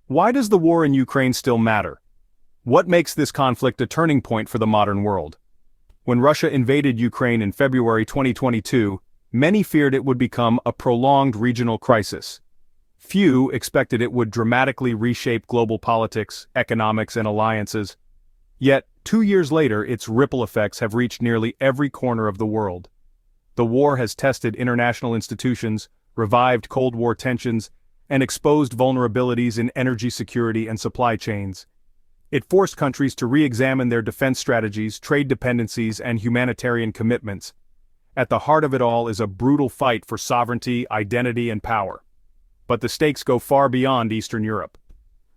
Why does the war in Ukraine still matter? What makes this conflict a turning point for the modern world? When Russia invaded Ukraine in February 2022, many feared it would become a prolonged regional crisis. Few expected it would dramatically reshape global politics, economics, and alliances. Yet, 2 years later, its ripple effects have reached nearly every corner of the world. The war has tested international institutions, revived Cold War tensions, and exposed vulnerabilities in energy security and supply chains. It forced countries to re-examine their defense strategies, trade dependencies, and humanitarian commitments. At the heart of it all is a brutal fight for sovereignty, identity, and power. But the stakes go far beyond Eastern Europe.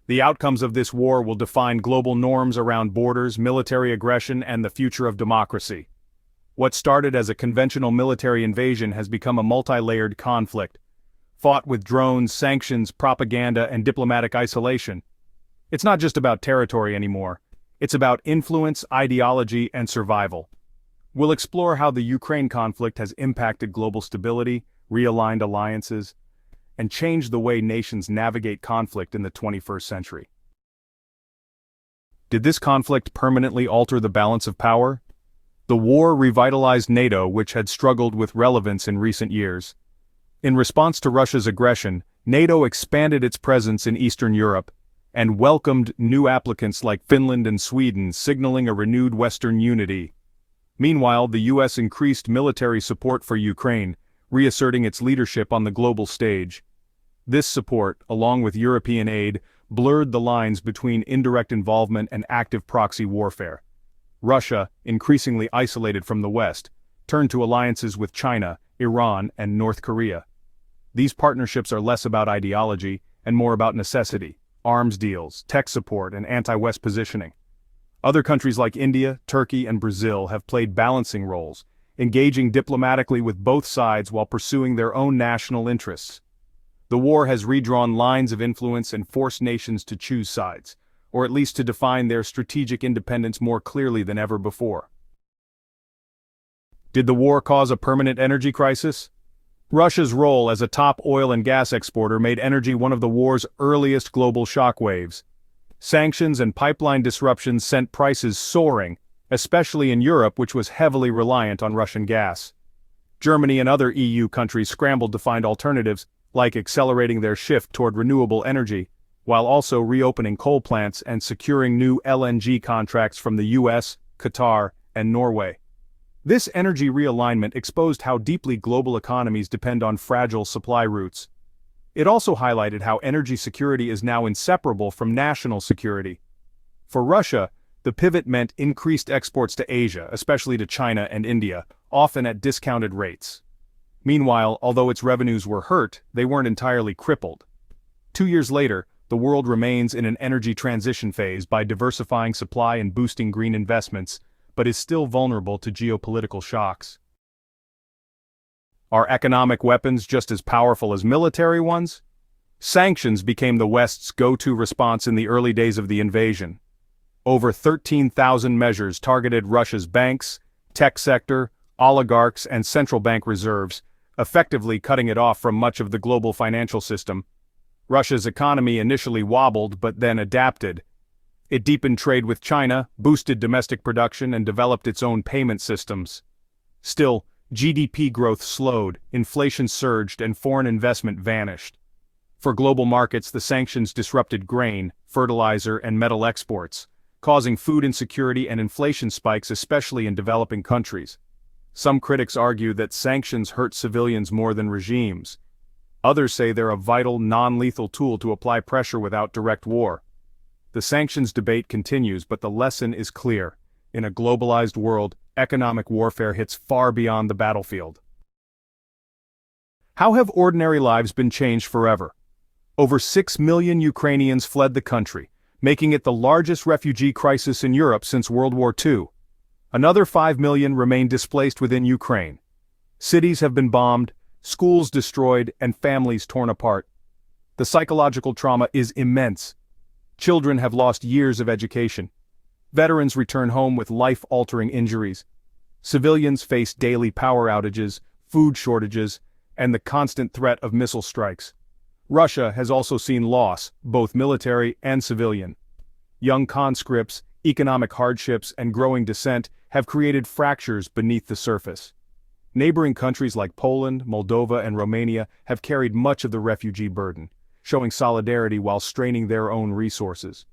The outcomes of this war will define global norms around borders, military aggression, and the future of democracy. What started as a conventional military invasion has become a multi-layered conflict, fought with drones, sanctions, propaganda, and diplomatic isolation. It's not just about territory anymore. It's about influence, ideology, and survival. We'll explore how the Ukraine conflict has impacted global stability, realigned alliances, and changed the way nations navigate conflict in the 21st century. Did this conflict permanently alter the balance of power? The war revitalized NATO, which had struggled with relevance in recent years. In response to Russia's aggression, NATO expanded its presence in Eastern Europe and welcomed new applicants like Finland and Sweden, signaling a renewed Western unity. Meanwhile, the US increased military support for Ukraine, reasserting its leadership on the global stage. This support, along with European aid, blurred the lines between indirect involvement and active proxy warfare. Russia, increasingly isolated from the West, turned to alliances with China, Iran, and North Korea. These partnerships are less about ideology and more about necessity: arms deals, tech support, and anti-West positioning. Other countries like India, Turkey, and Brazil have played balancing roles, engaging diplomatically with both sides while pursuing their own national interests. The war has redrawn lines of influence and forced nations to choose sides, or at least to define their strategic independence more clearly than ever before. Did the war cause a permanent energy crisis? Russia's role as a top oil and gas exporter made energy one of the war's earliest global shockwaves. Sanctions and pipeline disruptions sent prices soaring, especially in Europe, which was heavily reliant on Russian gas. Germany and other EU countries scrambled to find alternatives, like accelerating their shift toward renewable energy, while also reopening coal plants and securing new LNG contracts from the US, Qatar, and Norway. This energy realignment exposed how deeply global economies depend on fragile supply routes. It also highlighted how energy security is now inseparable from national security. For Russia, the pivot meant increased exports to Asia, especially to China and India, often at discounted rates. Meanwhile, although its revenues were hurt, they weren't entirely crippled. 2 years later, the world remains in an energy transition phase by diversifying supply and boosting green investments, but is still vulnerable to geopolitical shocks. Are economic weapons just as powerful as military ones? Sanctions became the West's go-to response in the early days of the invasion. Over 13,000 measures targeted Russia's banks, tech sector, oligarchs, and central bank reserves, effectively cutting it off from much of the global financial system. Russia's economy initially wobbled but then adapted. It deepened trade with China, boosted domestic production, and developed its own payment systems. Still, GDP growth slowed, inflation surged, and foreign investment vanished. For global markets, the sanctions disrupted grain, fertilizer, and metal exports, causing food insecurity and inflation spikes, especially in developing countries. Some critics argue that sanctions hurt civilians more than regimes. Others say they're a vital, non-lethal tool to apply pressure without direct war. The sanctions debate continues, but the lesson is clear. In a globalized world, economic warfare hits far beyond the battlefield. How have ordinary lives been changed forever? Over 6 million Ukrainians fled the country, making it the largest refugee crisis in Europe since World War II. Another 5 million remain displaced within Ukraine. Cities have been bombed, schools destroyed, and families torn apart. The psychological trauma is immense. Children have lost years of education. Veterans return home with life-altering injuries. Civilians face daily power outages, food shortages, and the constant threat of missile strikes. Russia has also seen loss, both military and civilian. Young conscripts, economic hardships, and growing dissent have created fractures beneath the surface. Neighboring countries like Poland, Moldova, and Romania have carried much of the refugee burden, showing solidarity while straining their own resources.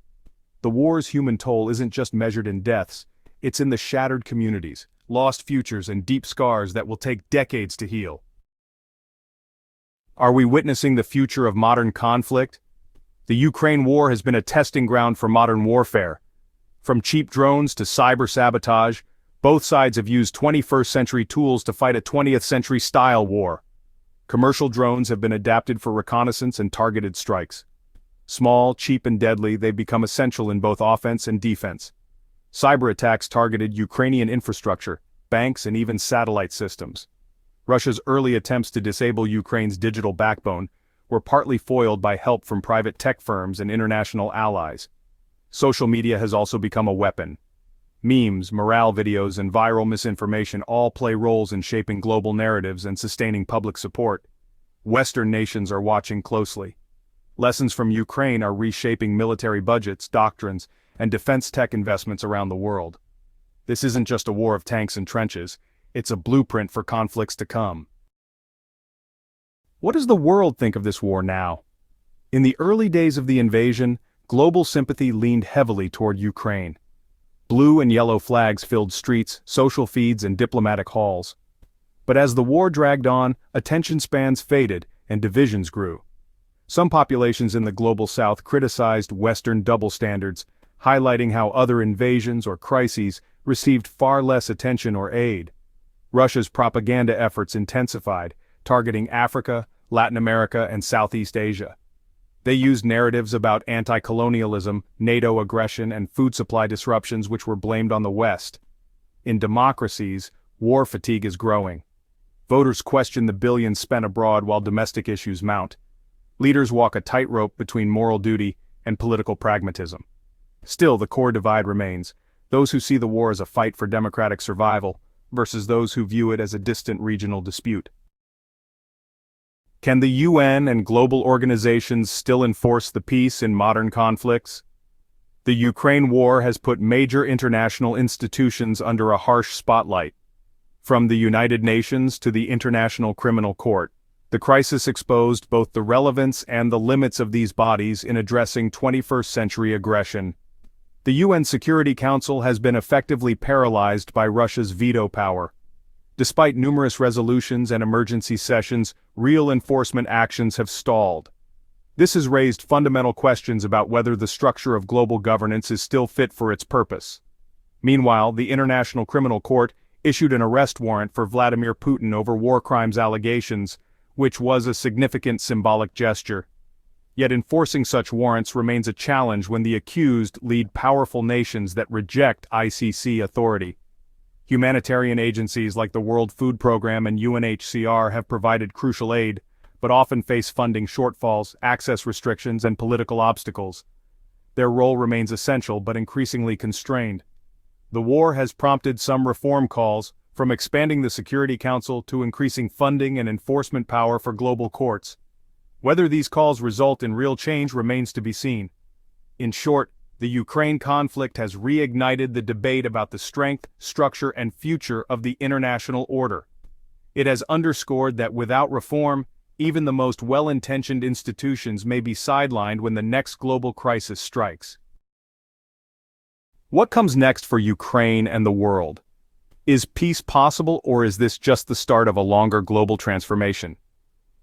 The war's human toll isn't just measured in deaths, it's in the shattered communities, lost futures, and deep scars that will take decades to heal. Are we witnessing the future of modern conflict? The Ukraine war has been a testing ground for modern warfare. From cheap drones to cyber sabotage, both sides have used 21st century tools to fight a 20th century style war. Commercial drones have been adapted for reconnaissance and targeted strikes. Small, cheap, and deadly, they've become essential in both offense and defense. Cyber attacks targeted Ukrainian infrastructure, banks, and even satellite systems. Russia's early attempts to disable Ukraine's digital backbone were partly foiled by help from private tech firms and international allies. Social media has also become a weapon. Memes, morale videos, and viral misinformation all play roles in shaping global narratives and sustaining public support. Western nations are watching closely. Lessons from Ukraine are reshaping military budgets, doctrines, and defense tech investments around the world. This isn't just a war of tanks and trenches, it's a blueprint for conflicts to come. What does the world think of this war now? In the early days of the invasion, global sympathy leaned heavily toward Ukraine. Blue and yellow flags filled streets, social feeds, and diplomatic halls. But as the war dragged on, attention spans faded and divisions grew. Some populations in the global south criticized Western double standards, highlighting how other invasions or crises received far less attention or aid. Russia's propaganda efforts intensified, targeting Africa, Latin America, and Southeast Asia. They used narratives about anti-colonialism, NATO aggression, and food supply disruptions which were blamed on the West. In democracies, war fatigue is growing. Voters question the billions spent abroad while domestic issues mount. Leaders walk a tightrope between moral duty and political pragmatism. Still, the core divide remains: those who see the war as a fight for democratic survival versus those who view it as a distant regional dispute. Can the UN and global organizations still enforce the peace in modern conflicts? The Ukraine war has put major international institutions under a harsh spotlight. From the United Nations to the International Criminal Court, the crisis exposed both the relevance and the limits of these bodies in addressing 21st century aggression. The UN Security Council has been effectively paralyzed by Russia's veto power. Despite numerous resolutions and emergency sessions, real enforcement actions have stalled. This has raised fundamental questions about whether the structure of global governance is still fit for its purpose. Meanwhile, the International Criminal Court issued an arrest warrant for Vladimir Putin over war crimes allegations, which was a significant symbolic gesture. Yet enforcing such warrants remains a challenge when the accused lead powerful nations that reject ICC authority. Humanitarian agencies like the World Food Programme and UNHCR have provided crucial aid, but often face funding shortfalls, access restrictions, and political obstacles. Their role remains essential but increasingly constrained. The war has prompted some reform calls, from expanding the Security Council to increasing funding and enforcement power for global courts. Whether these calls result in real change remains to be seen. In short, the Ukraine conflict has reignited the debate about the strength, structure, and future of the international order. It has underscored that without reform, even the most well-intentioned institutions may be sidelined when the next global crisis strikes. What comes next for Ukraine and the world? Is peace possible, or is this just the start of a longer global transformation?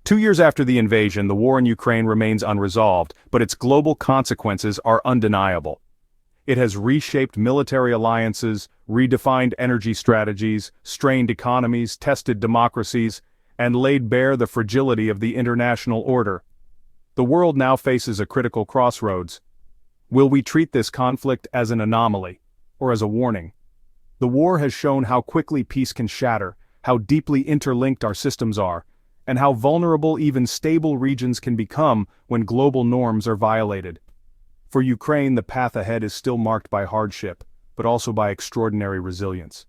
2 years after the invasion, the war in Ukraine remains unresolved, but its global consequences are undeniable. It has reshaped military alliances, redefined energy strategies, strained economies, tested democracies, and laid bare the fragility of the international order. The world now faces a critical crossroads. Will we treat this conflict as an anomaly, or as a warning? The war has shown how quickly peace can shatter, how deeply interlinked our systems are, and how vulnerable even stable regions can become when global norms are violated. For Ukraine, the path ahead is still marked by hardship, but also by extraordinary resilience.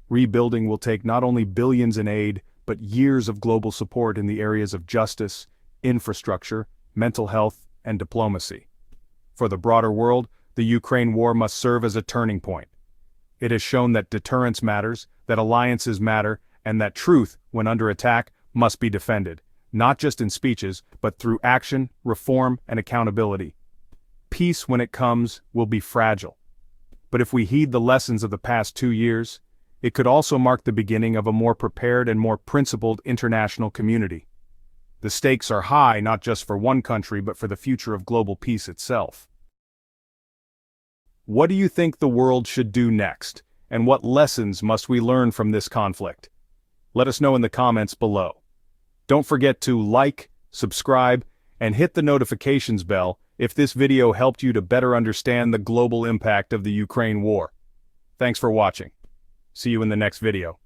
Rebuilding will take not only billions in aid, but years of global support in the areas of justice, infrastructure, mental health, and diplomacy. For the broader world, the Ukraine war must serve as a turning point. It has shown that deterrence matters, that alliances matter, and that truth, when under attack, must be defended, not just in speeches, but through action, reform, and accountability. Peace, when it comes, will be fragile. But if we heed the lessons of the past 2 years, it could also mark the beginning of a more prepared and more principled international community. The stakes are high not just for one country but for the future of global peace itself. What do you think the world should do next, and what lessons must we learn from this conflict? Let us know in the comments below. Don't forget to like, subscribe, and hit the notifications bell if this video helped you to better understand the global impact of the Ukraine war. Thanks for watching. See you in the next video.